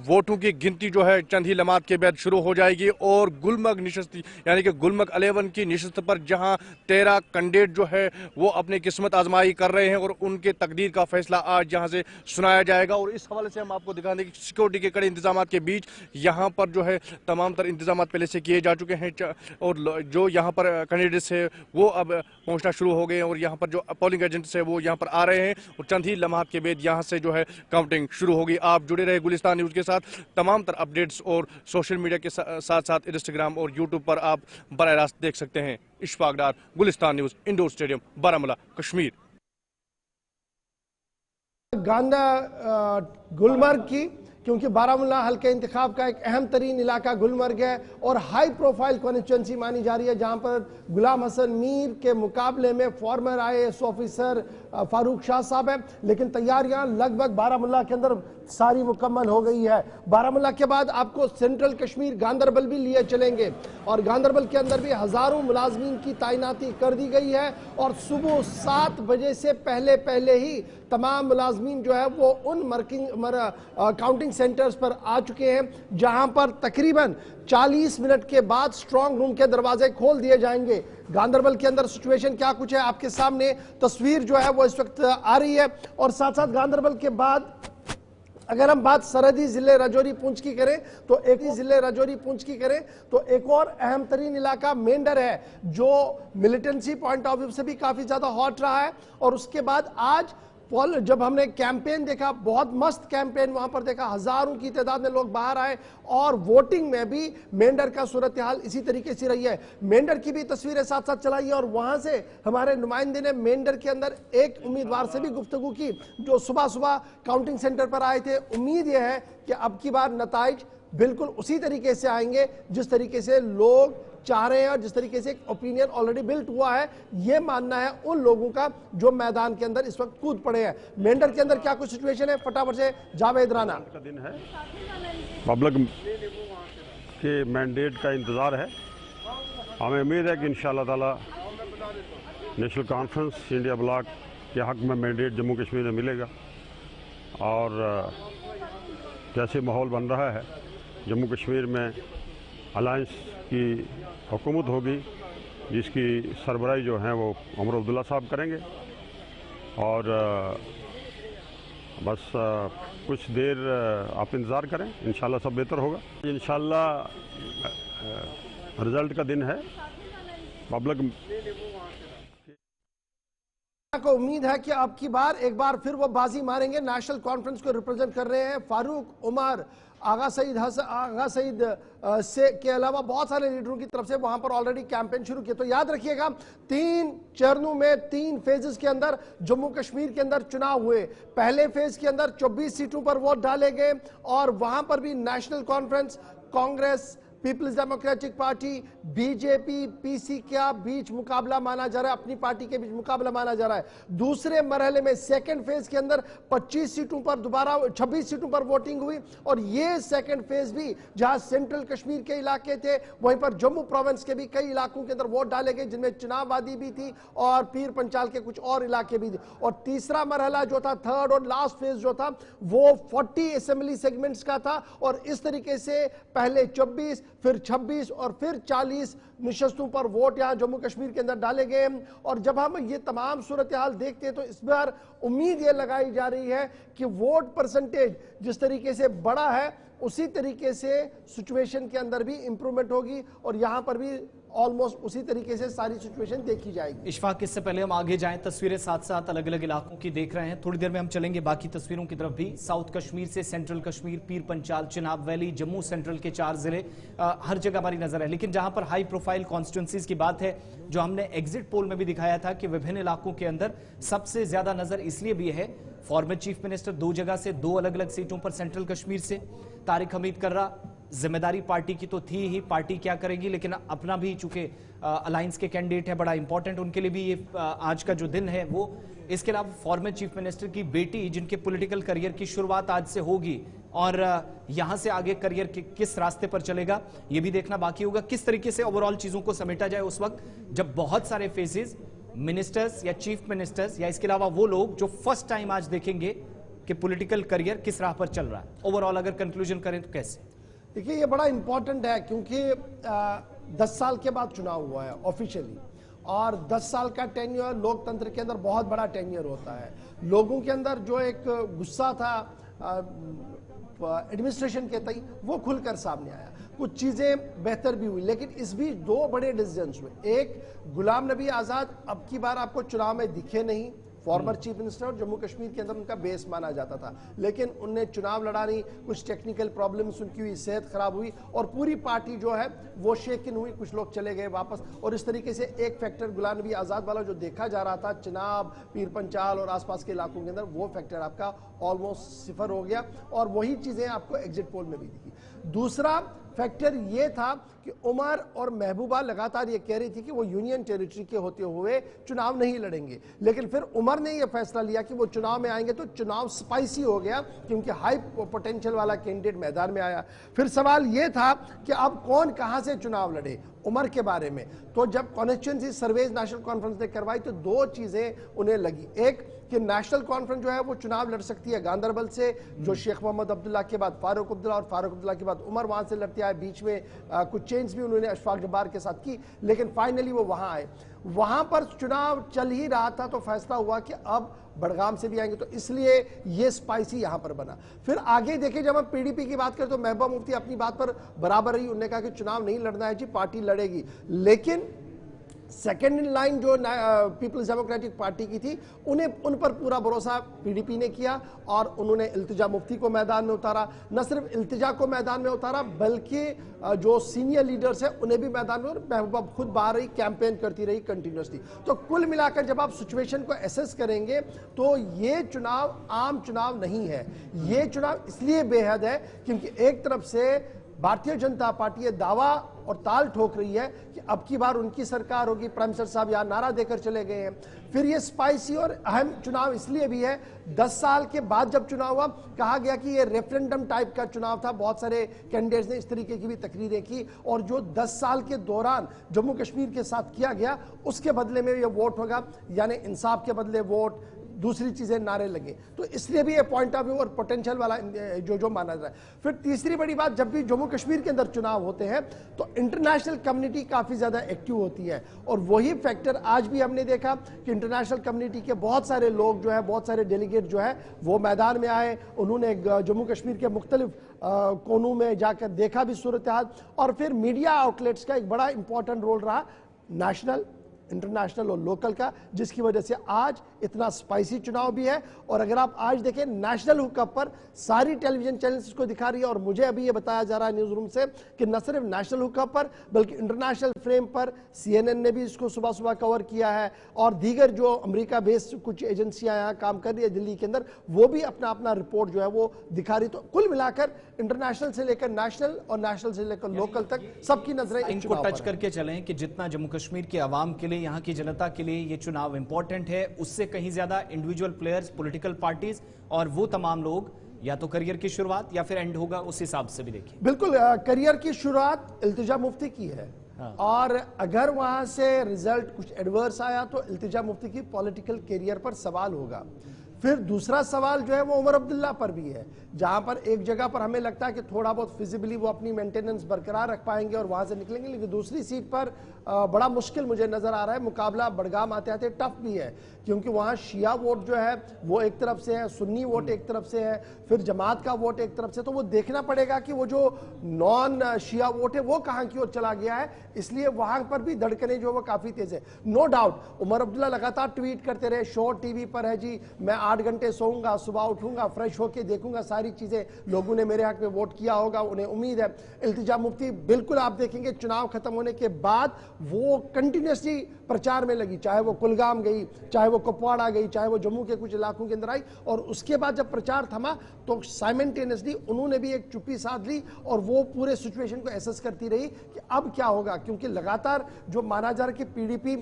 वोटों की गिनती जो है चंद ही लम्हात के बाद शुरू हो जाएगी और गुलमर्ग निशस्त यानी कि गुलमर्ग 11 की निशस्त पर जहां 13 कैंडिडेट जो है वो अपनी किस्मत आजमाई कर रहे हैं और उनके तकदीर का फैसला आज यहां से सुनाया जाएगा। और इस हवाले से हम आपको दिखा दें कि सिक्योरिटी के कड़े इंतजाम के बीच यहाँ पर जो है तमाम तर इंतजाम पहले से किए जा चुके हैं और जो यहाँ पर कैंडिडेट्स है वो अब पहुँचना शुरू हो गए हैं और यहाँ पर जो पोलिंग एजेंट्स है वो यहाँ पर आ रहे हैं और चंद ही लम्हात के बाद यहाँ से जो है काउंटिंग शुरू होगी। आप जुड़े रहे गुलिस्तान न्यूज़ के साथ। तमाम तर अपडेट्स और सोशल मीडिया के साथ साथ इंस्टाग्राम और यूट्यूब पर आप बराह रास्त देख सकते हैं। Ishfaq Dar, Gulistan news, indoor stadium Baramulla, Kashmir. Gulmarg की, क्योंकि बारामूला हल्के इंतखाब का एक अहम तरीन इलाका गुलमर्ग है और हाई प्रोफाइल कॉन्स्टिट्यूंसी मानी जा रही है, जहां पर गुलाम हसन मीर के मुकाबले में farmer IAS officer Farooq Shah साहब हैं। लेकिन तैयारियां लगभग बारामूला के अंदर सारी मुकम्मल हो गई है। बारामूला के बाद आपको सेंट्रल कश्मीर गांदरबल भी लिए चलेंगे और गांदरबल के अंदर भी हजारों मुलाजमीन की तैनाती कर दी गई है और सुबह 7 बजे से पहले ही तमाम मुलाजमीन जो है वो उन काउंटिंग सेंटर्स पर आ चुके हैं, जहां पर तकरीबन 40 मिनट के बाद स्ट्रांग रूम के दरवाजे खोल दिए जाएंगे। गांदरबल के अंदर सिचुएशन क्या कुछ है आपके सामने तस्वीर जो है वो इस वक्त आ रही है। और साथ साथ गांदरबल के बाद अगर हम बात सरहदी जिले राजौरी पुंछ की करें तो एक और अहम तरीन इलाका मेंढर है, जो मिलिटेंसी पॉइंट ऑफ व्यू से भी काफी ज्यादा हॉट रहा है। और उसके बाद आज जब हमने कैंपेन देखा, बहुत मस्त कैंपेन वहां पर देखा, हजारों की तादाद में लोग बाहर आए और वोटिंग में भी मेंढर का सूरत हाल इसी तरीके से रही है। मेंढर की भी तस्वीरें साथ साथ चलाई है और वहां से हमारे नुमाइंदे ने मेंढर के अंदर एक उम्मीदवार से भी गुफ्तगू की जो सुबह सुबह काउंटिंग सेंटर पर आए थे। उम्मीद यह है कि अब की बार नताइज बिल्कुल उसी तरीके से आएंगे जिस तरीके से लोग चाह रहे हैं और जिस तरीके से एक ओपिनियन ऑलरेडी बिल्ट हुआ है, ये मानना है उन लोगों का जो मैदान के अंदर इस वक्त कूद पड़े हैं। मेंढर के अंदर क्या कुछ सिचुएशन है, फटाफट से जावेद राना। का दिन है, पब्लिक के मैंडेट का इंतजार है। हमें उम्मीद है कि इंशाअल्लाह ताला नेशनल कॉन्फ्रेंस इंडिया ब्लॉक के हक में मैंडेट जम्मू कश्मीर में मिलेगा और जैसे माहौल बन रहा है जम्मू कश्मीर में अलायंस की हुकूमत होगी, जिसकी सरबराही जो है वो उमर अब्दुल्ला साहब करेंगे और बस कुछ देर आप इंतज़ार करें, इंशाल्लाह सब बेहतर होगा। इंशाल्लाह रिजल्ट का दिन है। पब्लिक को उम्मीद है कि अब की बार एक बार फिर वो बाजी मारेंगे। नेशनल कॉन्फ्रेंस को रिप्रेजेंट कर रहे हैं फारूक उमर, आगा सईद से के अलावा बहुत सारे लीडरों की तरफ से वहां पर ऑलरेडी कैंपेन शुरू किया। तो याद रखिएगा 3 चरणों में 3 फेजेस के अंदर जम्मू कश्मीर के अंदर चुनाव हुए। पहले फेज के अंदर 24 सीटों पर वोट डाले गए और वहां पर भी नेशनल कॉन्फ्रेंस, कांग्रेस, पीपल्स डेमोक्रेटिक पार्टी, बीजेपी, पीसी का बीच मुकाबला माना जा रहा है, अपनी पार्टी के बीच मुकाबला माना जा रहा है। दूसरे मरहले में सेकंड फेज के अंदर 25 सीटों पर दोबारा 26 सीटों पर वोटिंग हुई और ये सेकंड फेज भी जहां सेंट्रल कश्मीर के इलाके थे वहीं पर जम्मू प्रोविंस के भी कई इलाकों के अंदर वोट डाले गए जिनमें चुनाव वादी भी थी और पीर पंचाल के कुछ और इलाके भी थे। और तीसरा मरहला जो था, थर्ड और लास्ट फेज जो था, वो 40 असेंबली सेगमेंट्स का था और इस तरीके से पहले 24 फिर 26 और फिर 40 निशस्तों पर वोट यहां जम्मू कश्मीर के अंदर डाले गए। और जब हम ये तमाम सूरत हाल देखते हैं तो इस बार उम्मीद ये लगाई जा रही है कि वोट परसेंटेज जिस तरीके से बढ़ा है उसी तरीके से सिचुएशन के अंदर भी इंप्रूवमेंट होगी और यहां पर भी ऑलमोस्ट उसी तरीके से सारी सिचुएशन देखी जाएगी। इशफाक, इससे पहले हम आगे जाएं, तस्वीरें साथ साथ अलग अलग इलाकों की देख रहे हैं, थोड़ी देर में हम चलेंगे बाकी तस्वीरों की तरफ भी। साउथ कश्मीर से सेंट्रल कश्मीर, पीर पंचाल, चिनाब वैली, जम्मू सेंट्रल के 4 जिले, हर जगह हमारी नजर है। लेकिन जहां पर हाई प्रोफाइल कॉन्स्टिट्यूंसीज की बात है, जो हमने एग्जिट पोल में भी दिखाया था कि विभिन्न इलाकों के अंदर सबसे ज्यादा नजर इसलिए भी है, फॉर्मर चीफ मिनिस्टर 2 जगह से 2 अलग अलग सीटों पर सेंट्रल कश्मीर से, तारिक हमीद कर्रा, जिम्मेदारी पार्टी की तो थी ही, पार्टी क्या करेगी, लेकिन अपना भी चूंकि अलायंस के कैंडिडेट है, बड़ा इंपॉर्टेंट उनके लिए भी ये आज का जो दिन है वो। इसके अलावा फॉर्मर चीफ मिनिस्टर की बेटी जिनके पॉलिटिकल करियर की शुरुआत आज से होगी और यहां से आगे करियर किस रास्ते पर चलेगा ये भी देखना बाकी होगा। किस तरीके से ओवरऑल चीजों को समेटा जाए उस वक्त जब बहुत सारे फेजेस मिनिस्टर्स या चीफ मिनिस्टर्स या इसके अलावा वो लोग जो फर्स्ट टाइम आज देखेंगे कि पॉलिटिकल करियर किस राह पर चल रहा है। ओवरऑल अगर कंक्लूजन करें तो कैसे? देखिए, ये बड़ा इंपॉर्टेंट है क्योंकि 10 साल के बाद चुनाव हुआ है ऑफिशियली और 10 साल का टेन्योर लोकतंत्र के अंदर बहुत बड़ा टेन्योर होता है। लोगों के अंदर जो एक गुस्सा था एडमिनिस्ट्रेशन के तई वो खुलकर सामने आया। कुछ चीजें बेहतर भी हुई लेकिन इस बीच 2 बड़े डिसीजंस हुए। एक, गुलाम नबी आजाद अब की बार आपको चुनाव में दिखे नहीं, फॉर्मर चीफ मिनिस्टर और जम्मू कश्मीर के अंदर उनका बेस माना जाता था, लेकिन उनने चुनाव लड़ा नहीं, कुछ टेक्निकल प्रॉब्लम्स उनकी हुई, सेहत खराब हुई और पूरी पार्टी जो है वो शेकिन हुई, कुछ लोग चले गए वापस। और इस तरीके से एक फैक्टर गुलाम नबी आजाद वाला जो देखा जा रहा था चिनाब, पीर पंचाल और आसपास के इलाकों के अंदर, वो फैक्टर आपका ऑलमोस्ट 0 हो गया और वही चीजें आपको एग्जिट पोल में भी दिखी। दूसरा फैक्टर ये था कि उमर और महबूबा लगातार ये कह रही थी कि वो यूनियन टेरिटरी के होते हुए चुनाव नहीं लड़ेंगे, लेकिन फिर उमर ने ये फैसला लिया कि वो चुनाव में आएंगे तो चुनाव स्पाइसी हो गया क्योंकि हाई पोटेंशियल वाला कैंडिडेट मैदान में आया। फिर सवाल ये था कि अब कौन कहां से चुनाव लड़े उमर के बारे में। तो जब कॉन्स्टिट्यूंसी सर्वेज नेशनल कॉन्फ्रेंस ने करवाई तो 2 चीजें उन्हें लगी। एक कि नेशनल कॉन्फ्रेंस जो है वो चुनाव लड़ सकती है गांदरबल से, जो शेख मोहम्मद अब्दुल्ला के बाद फारूक अब्दुल्ला और फारूक अब्दुल्ला के बाद उमर वहां से लड़ते आए। बीच में कुछ चेंज भी उन्होंने अशफाक जब्बार के साथ की, लेकिन फाइनली वो वहां आए। वहां पर चुनाव चल ही रहा था तो फैसला हुआ कि अब बड़गाम से भी आएंगे, तो इसलिए ये स्पाइसी यहां पर बना। फिर आगे देखें, जब हम पीडीपी की बात करें तो महबूबा मुफ्ती अपनी बात पर बराबर रही। उन्होंने कहा कि चुनाव नहीं लड़ना है जी, पार्टी लड़ेगी, लेकिन सेकेंड इन लाइन जो पीपल्स डेमोक्रेटिक पार्टी की थी उन पर पूरा भरोसा पीडीपी ने किया और उन्होंने इल्तिजा मुफ्ती को मैदान में उतारा। न सिर्फ इल्तिजा को मैदान में उतारा बल्कि जो सीनियर लीडर्स हैं उन्हें भी मैदान में, और महबूबा खुद बाहर रही, कैंपेन करती रही कंटिन्यूसली। तो कुल मिलाकर जब आप सिचुएशन को एसेस करेंगे तो ये चुनाव आम चुनाव नहीं है। ये चुनाव इसलिए बेहद है क्योंकि एक तरफ से भारतीय जनता पार्टी ये दावा और ताल ठोक रही है कि अब की बार उनकी सरकार होगी, प्राइम मिनिस्टर साहब यहां नारा देकर चले गए हैं। फिर ये स्पाइसी और अहम चुनाव इसलिए भी है, 10 साल के बाद जब चुनाव हुआ कहा गया कि ये रेफरेंडम टाइप का चुनाव था, बहुत सारे कैंडिडेट्स ने इस तरीके की भी तकरीरें की, और जो 10 साल के दौरान जम्मू कश्मीर के साथ किया गया उसके बदले में ये वोट होगा, यानी इंसाफ के बदले वोट, दूसरी चीजें नारे लगे। तो इसलिए भी ये पॉइंट ऑफ व्यू और पोटेंशियल वाला जो माना जा रहा है। फिर तीसरी बड़ी बात, जब भी जम्मू कश्मीर के अंदर चुनाव होते हैं तो इंटरनेशनल कम्युनिटी काफी ज्यादा एक्टिव होती है, और वही फैक्टर आज भी हमने देखा कि इंटरनेशनल कम्युनिटी के बहुत सारे लोग जो है, बहुत सारे डेलीगेट जो है वो मैदान में आए। उन्होंने जम्मू कश्मीर के मुख्तलिफ कोनों में जाकर देखा भी सूरत हाल, और फिर मीडिया आउटलेट्स का एक बड़ा इंपॉर्टेंट रोल रहा। नेशनल, इंटरनेशनल और लोकल का, जिसकी वजह से आज इतना स्पाइसी चुनाव भी है। और अगर आप आज देखें नेशनल हुकअप पर सारी टेलीविजन चैनल्स इसको दिखा रही है, और मुझे अभी ये बताया जा रहा है न्यूज रूम से कि न सिर्फ नेशनल हुकअप पर बल्कि इंटरनेशनल फ्रेम पर CNN ने भी इसको सुबह सुबह कवर किया है, और दीगर जो अमेरिका बेस्ड कुछ एजेंसियां यहाँ काम कर रही है दिल्ली के अंदर, वो भी अपना अपना रिपोर्ट जो है वो दिखा रही। तो कुल मिलाकर इंटरनेशनल से लेकर नेशनल और नेशनल से लेकर लोकल तक सबकी नजरें इनको टच करके चलें कि जितना जम्मू कश्मीर के आवाम के लिए, यहाँ की जनता के लिए ये चुनाव इंपॉर्टेंट है, उससे कहीं ज्यादा इंडिविजुअल प्लेयर्स, पॉलिटिकल पार्टीज और वो तमाम लोग या तो करियर की शुरुआत या फिर एंड होगा, उस हिसाब से भी देखिए। बिल्कुल, करियर की शुरुआत इल्तिजा मुफ्ती की है। और अगर वहां से रिजल्ट कुछ एडवर्स आया तो इल्तिजा मुफ्ती की पॉलिटिकल करियर पर सवाल होगा। फिर दूसरा सवाल जो है वो उमर अब्दुल्ला पर भी है, जहां पर एक जगह पर हमें लगता है कि थोड़ा बहुत फिजिबली वो अपनी मेंटेनेंस बरकरार रख पाएंगे और वहां से निकलेंगे, लेकिन दूसरी सीट पर बड़ा मुश्किल मुझे नजर आ रहा है। मुकाबला बड़गाम आते आते टफ भी है, क्योंकि वहां शिया वोट जो है वो एक तरफ से है, सुन्नी वोट एक तरफ से है, फिर जमात का वोट एक तरफ से, तो वो देखना पड़ेगा कि वो जो नॉन शिया वोट है वो कहां की ओर चला गया है। इसलिए वहां पर भी धड़कनें जो वो काफी तेज है। नो डाउट उमर अब्दुल्ला लगातार ट्वीट करते रहे, शो टीवी पर है जी, मैं 8 घंटे सोऊंगा, सुबह उठूंगा, फ्रेश होके देखूंगा सारी चीजें, लोगों ने मेरे हक में वोट किया होगा, उन्हें उम्मीद है। इल्तिजा मुफ्ती बिल्कुल आप देखेंगे चुनाव खत्म होने के बाद वो कंटिन्यूसली प्रचार में लगी, चाहे वो कुलगाम गई, चाहे वो कुपवाड़ा गई, चाहे वो जम्मू के कुछ इलाकों के अंदर आई, और उसके बाद जब प्रचार थमा तो साइमल्टेनियसली उन्होंने भी एक चुप्पी साध ली और वो पूरे सिचुएशन को एसेस करती रही कि अब क्या होगा, क्योंकि लगातार जो माना जा रहा है कि पीडीपी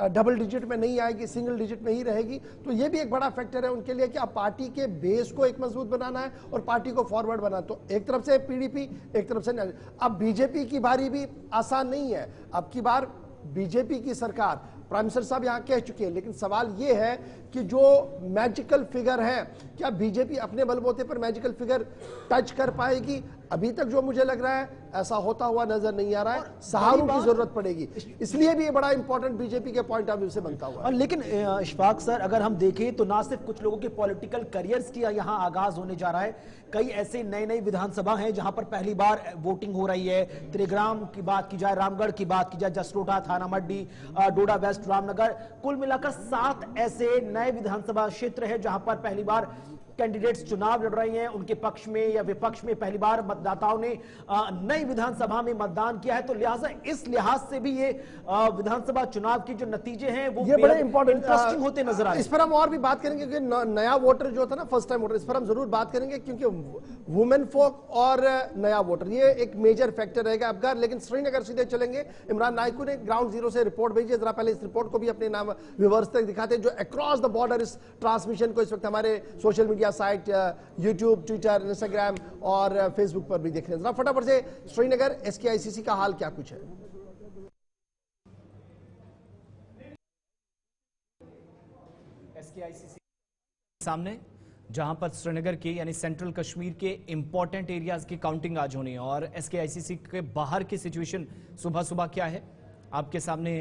डबल डिजिट में नहीं आएगी, सिंगल डिजिट में ही रहेगी, तो ये भी एक बड़ा फैक्टर है उनके लिए कि अब पार्टी के बेस को एक मजबूत बनाना है और पार्टी को फॉरवर्ड बनाना। तो एक तरफ से पीडीपी, एक तरफ से अब बीजेपी की बारी भी आसान नहीं है। अब की बार बीजेपी की सरकार, प्राइम मिनिस्टर साहब यहां कह चुके हैं, लेकिन सवाल यह है कि जो मैजिकल फिगर है, क्या बीजेपी अपने बलबूते पर मैजिकल फिगर टच कर पाएगी? अभी तक जो मुझे लग रहा है ऐसा होता हुआ नजर नहीं आ रहा है, सहारों की जरूरत पड़ेगी, इसलिए भी ये बड़ा इंपॉर्टेंट बीजेपी के पॉइंट ऑफ व्यू से बनता हुआ। और लेकिन इशफाक सर, अगर हम देखें तो ना सिर्फ कुछ लोगों के पॉलिटिकल करियर्स की यहाँ आगाज होने जा रहा है, कई ऐसे नई नई विधानसभा हैं जहां पर पहली बार वोटिंग हो रही है। त्रिग्राम की बात की जाए, रामगढ़ की बात की जाए, जसरोटा, थाना मड्डी, डोडा वेस्ट, रामनगर, कुल मिलाकर 7 ऐसे नए विधानसभा क्षेत्र है जहां पर पहली बार कैंडिडेट्स चुनाव लड़ रही हैं। उनके पक्ष में या विपक्ष में पहली बार मतदाताओं ने नई विधानसभा में मतदान किया है, तो लिहाजा इस लिहाज से भी ये विधानसभा चुनाव के जो नतीजे हैं वो बड़े इंटरेस्टिंग होते नजर आ रहे हैं। इस पर हम और भी बात करेंगे क्योंकि नया वोटर जो था ना, फर्स्ट टाइम वोटर, इस पर हम जरूर बात करेंगे, क्योंकि वुमेन फोक और नया वोटर ये एक मेजर फैक्टर रहेगा अबगर। लेकिन श्रीनगर सीधे चलेंगे, इमरान नायकू ने ग्राउंड जीरो से रिपोर्ट भेजी है, जरा पहले इस रिपोर्ट को भी अपने नाम व्यूअर्स तक दिखाते हैं, जो अक्रॉस द बॉर्डर इस ट्रांसमिशन को इस वक्त हमारे social media site YouTube, Twitter, Instagram और फेसबुक पर भी देख रहे हैं। जरा फटाफट से श्रीनगर SKICC का हाल क्या कुछ है? SKICC सामने, जहां पर श्रीनगर के यानी सेंट्रल कश्मीर के इंपॉर्टेंट एरियाज की काउंटिंग आज होनी है, और SKICC के बाहर की सिचुएशन सुबह सुबह क्या है आपके सामने।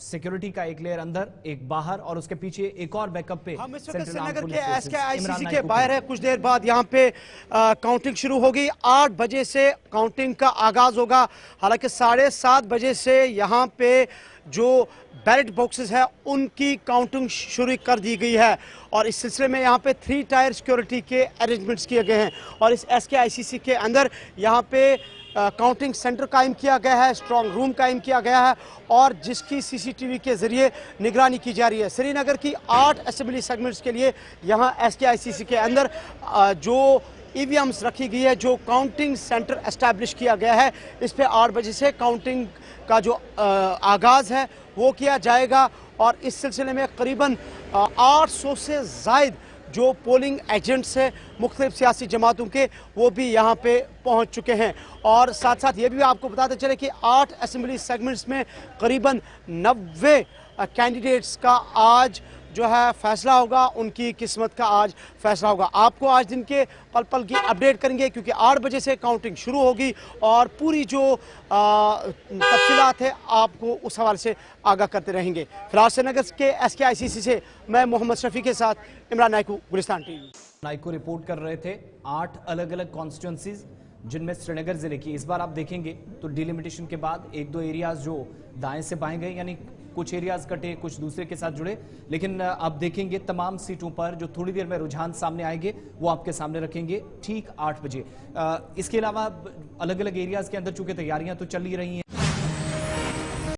सिक्योरिटी का एक लेयर अंदर, एक बाहर, और उसके पीछे एक और बैकअप पे हम इस वक्त श्रीनगर के SKICC के बाहर है। कुछ देर बाद यहाँ पे काउंटिंग शुरू होगी। 8 बजे से काउंटिंग का आगाज होगा। हालांकि 7:30 बजे से यहाँ पे जो बैलेट बॉक्सेस है उनकी काउंटिंग शुरू कर दी गई है, और इस सिलसिले में यहाँ पे 3 टायर सिक्योरिटी के अरेंजमेंट्स किए गए हैं, और इस SKICC के अंदर यहाँ पे काउंटिंग सेंटर कायम किया गया है, स्ट्रॉन्ग रूम कायम किया गया है, और जिसकी CCTV के जरिए निगरानी की जा रही है। श्रीनगर की 8 असेंबली सेगमेंट्स के लिए यहाँ SKICC के अंदर जो EVMs रखी गई है, जो काउंटिंग सेंटर एस्टैब्लिश किया गया है, इस पे 8 बजे से काउंटिंग का जो आगाज़ है वो किया जाएगा, और इस सिलसिले में करीबन 800 से ज़ायद जो पोलिंग एजेंट्स हैं मुख्तलिफ सियासी जमातों के, वो भी यहाँ पे पहुँच चुके हैं। और साथ साथ ये भी आपको बताते चले कि 8 असेंबली सेगमेंट्स में करीबन 90 कैंडिडेट्स का आज जो है फैसला होगा, उनकी किस्मत का आज फैसला होगा। आपको आज दिन के पल पल की अपडेट करेंगे, क्योंकि 8 बजे से काउंटिंग शुरू होगी, और पूरी जो तफसीलात है आपको उस हवाले से आगाह करते रहेंगे। फिलहाल श्रीनगर के SKICC से मैं मोहम्मद शफी के साथ इमरान नायकू, गुलिस्तान टीवी। नायकू रिपोर्ट कर रहे थे 8 अलग अलग कॉन्स्टिट्यूंसीज, जिनमें श्रीनगर जिले की इस बार आप देखेंगे तो डिलिमिटेशन के बाद 1-2 एरियाज जो दाएं से बाएं गए, यानी कुछ एरियाज कटे, कुछ दूसरे के साथ जुड़े, लेकिन आप देखेंगे तमाम सीटों पर जो थोड़ी देर में रुझान सामने आएंगे वो आपके सामने रखेंगे ठीक 8 बजे। इसके अलावा अलग अलग एरियाज के अंदर चूंकि तैयारियां तो चल ही रही हैं।